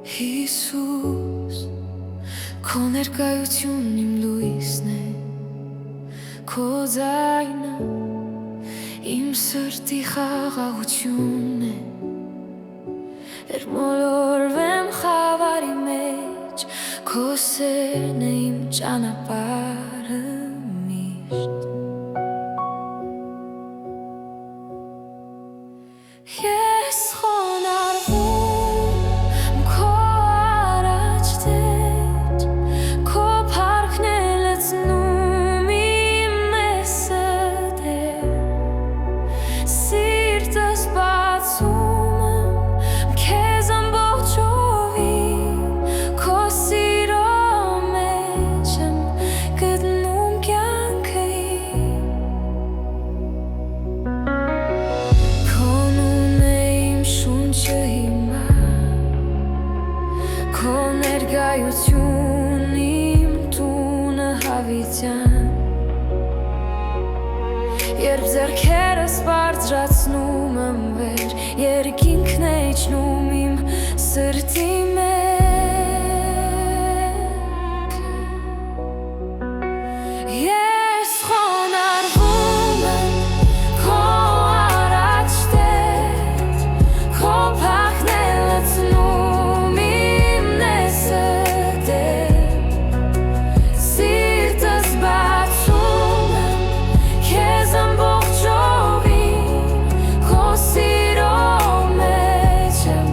Հիսուս, քո ներկայությունն իմ լույսն է, քո ձայնը իմ սրտի խաղաղությունն է, էր մոլորվեմ խավարի մեջ, քո սերն է իմ ճանապարհը միշտ։ Ես խոնարհվում քո առաջ Տեր, քո փառքն է լցնում իմ ներսը Տեր, սիրտս բացում եմ քեզ ամբողջովին, քո սիրո մեջ եմ գտնում կյանքը իմ։ Քո ներկայություն իմ տունը հավիտյան, երբ ձեռքերս բարձրացնում եմ վեր, երկինքն է իջնում իմ սրտի մեջ։ Ես խոնարհվում եմ քո առաջ Տեր, քո փառքն է լցնում իմ ներսը Տեր, սիրտս բացում եմ քեզ ամբողջովին, քո սիրո մեջ եմ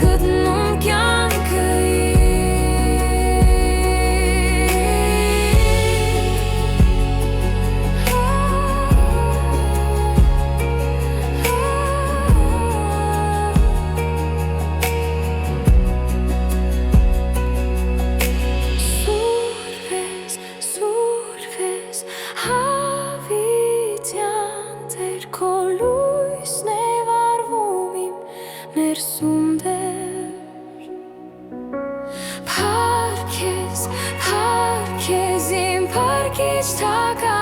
գտնում կյանքը իմ։ Սուրբ ես, հավիտյան Տեր, քո լույսն է վառվում իմ ներսում Տեր, փառք քեզ իմ փրկիչ թագ